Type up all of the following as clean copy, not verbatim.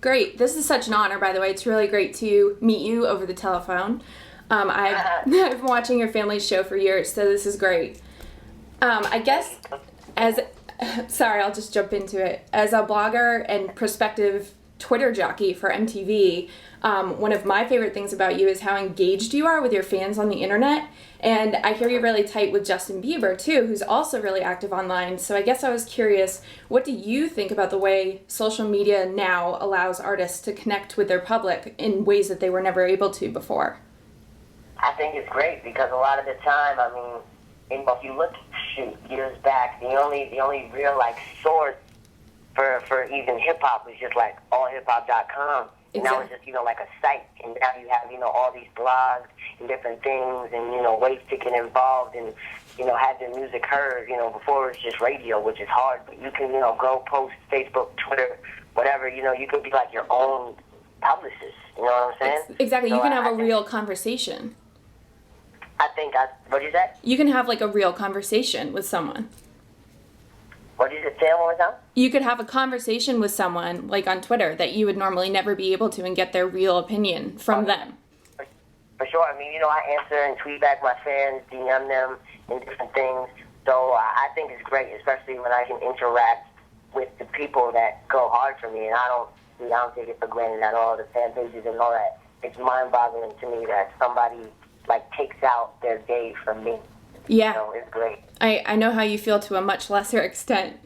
Great. This is such an honor, by the way. It's really great to meet you over the telephone. I've been watching your family's show for years, so this is great. I guess as sorry, I'll just jump into it. As a blogger and prospective Twitter jockey for MTV, one of my favorite things about you is how engaged you are with your fans on the internet. And I hear you're really tight with Justin Bieber, too, who's also really active online. So I guess I was curious, what do you think about the way social media now allows artists to connect with their public in ways that they were never able to before? I think it's great because a lot of the time, I mean, if you look, years back, the only real source for even hip hop was just allhiphop.com. And now it's just, like a site. And now you have, all these blogs and different things and, ways to get involved and, have their music heard. Before it was just radio, which is hard. But you can, go post Facebook, Twitter, whatever. You could be like your own publicist. You know what I'm saying? Exactly. So you can have a real conversation. What did you say? You can have a real conversation with someone. What did you say one more time? You could have a conversation with someone, on Twitter, that you would normally never be able to and get their real opinion from them. For sure. I mean, I answer and tweet back my fans, DM them, and different things. So I think it's great, especially when I can interact with the people that go hard for me. And I don't take it for granted at all, the fan pages and all that. It's mind-boggling to me that somebody, takes out their day for me. Yeah. It's great. I know how you feel to a much lesser extent.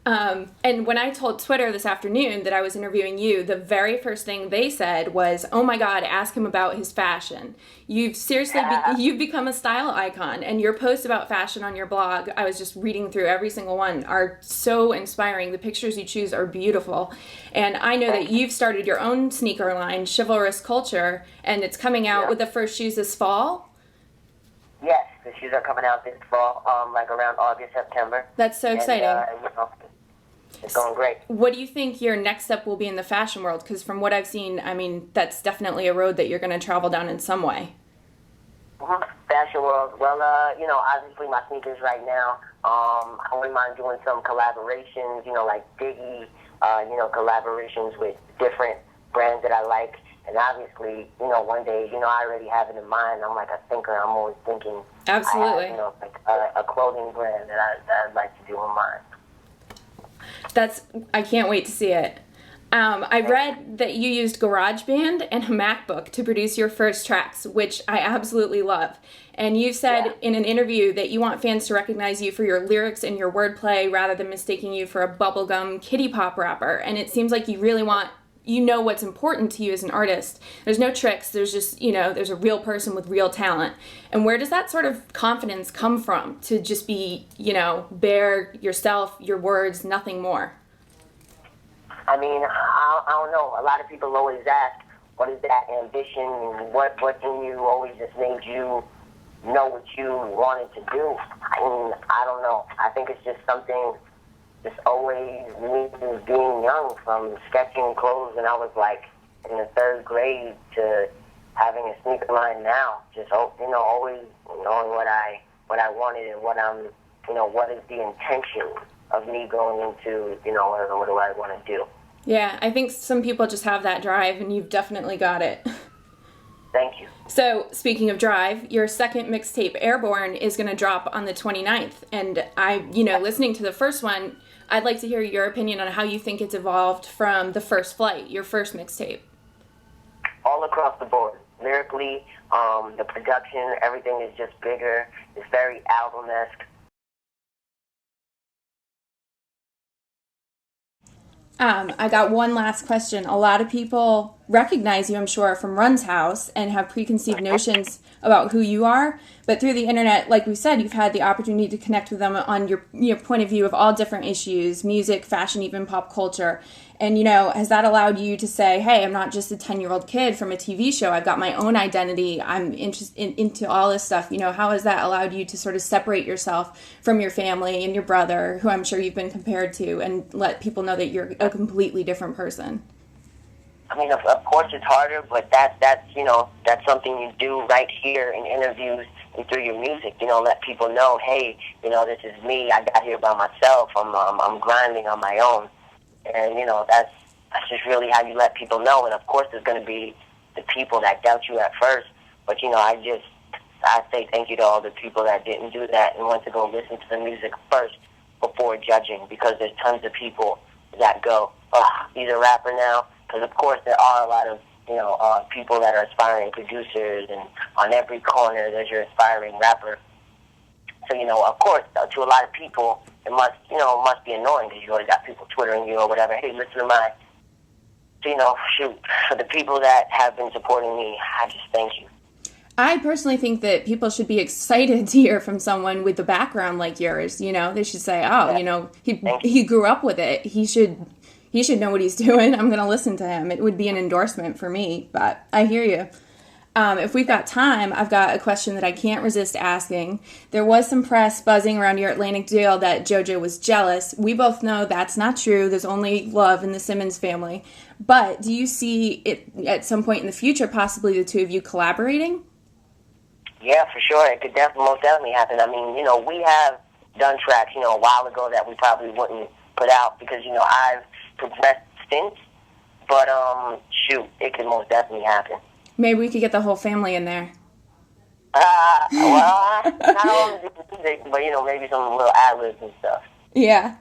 And when I told Twitter this afternoon that I was interviewing you, the very first thing they said was, "Oh my God, ask him about his fashion." You've seriously, you've become a style icon, and your posts about fashion on your blog, I was just reading through every single one, are so inspiring. The pictures you choose are beautiful. And I know that you've started your own sneaker line, Chivalrous Culture, and it's coming out with the first shoes this fall. Yes, the shoes are coming out this fall, around August, September. That's so exciting. It's going great. What do you think your next step will be in the fashion world? Because from what I've seen, I mean, that's definitely a road that you're going to travel down in some way. Mm-hmm. Fashion world. Well, obviously my sneakers right now. I wouldn't mind doing some collaborations, like Diggy, collaborations with different brands that I like. And obviously, one day, I already have it in mind. I'm like a thinker. I'm always thinking. Absolutely. I have, a clothing brand that I'd like to do on mine. I can't wait to see it. I read that you used GarageBand and a MacBook to produce your first tracks, which I absolutely love. And you said in an interview that you want fans to recognize you for your lyrics and your wordplay rather than mistaking you for a bubblegum kiddie pop rapper. And it seems like you really know what's important to you as an artist. There's no tricks. There's just, there's a real person with real talent. And where does that sort of confidence come from to just be, bare yourself, your words, nothing more? I mean, I don't know. A lot of people always ask, what is that ambition and what in you always just made you know what you wanted to do? I mean, I don't know. I think it's just something just always me being young, from sketching clothes when I was in the third grade to having a sneaker line now. Just always knowing what I wanted and what is the intention of me going into what do I want to do. Yeah, I think some people just have that drive, and you've definitely got it. Thank you. So, speaking of drive, your second mixtape, Airborne, is going to drop on the 29th. And listening to the first one, I'd like to hear your opinion on how you think it's evolved from the first flight, your first mixtape. All across the board. Lyrically, the production, everything is just bigger. It's very album-esque. I got one last question. A lot of people recognize you, I'm sure, from Run's House and have preconceived notions about who you are. But through the internet, like we said, you've had the opportunity to connect with them on your point of view of all different issues, music, fashion, even pop culture. And, has that allowed you to say, hey, I'm not just a 10-year-old kid from a TV show. I've got my own identity. I'm into all this stuff. How has that allowed you to sort of separate yourself from your family and your brother, who I'm sure you've been compared to, and let people know that you're a completely different person? I mean, of course it's harder, but that's something you do right here in interviews and through your music. Let people know, hey, this is me. I got here by myself. I'm grinding on my own, and That's just really how you let people know. And of course, there's going to be the people that doubt you at first. But I say thank you to all the people that didn't do that and went to go listen to the music first before judging, because there's tons of people that go, oh, he's a rapper now. Because of course there are a lot of people that are aspiring producers, and on every corner there's your aspiring rapper. So of course, to a lot of people it must be annoying, because you already got people twittering you or whatever. Hey, listen to mine. So shoot, for the people that have been supporting me, I just thank you. I personally think that people should be excited to hear from someone with a background like yours. They should say, oh, he grew up with it. He should know what he's doing. I'm going to listen to him. It would be an endorsement for me, but I hear you. If we've got time, I've got a question that I can't resist asking. There was some press buzzing around your Atlantic deal that JoJo was jealous. We both know that's not true. There's only love in the Simmons family. But do you see it at some point in the future, possibly the two of you collaborating? Yeah, for sure. It could most definitely happen. I mean, we have done tracks, a while ago that we probably wouldn't put out because, I've progressed since. But, shoot, it could most definitely happen. Maybe we could get the whole family in there. Well, not only the music, but, maybe some little ad-libs and stuff. Yeah.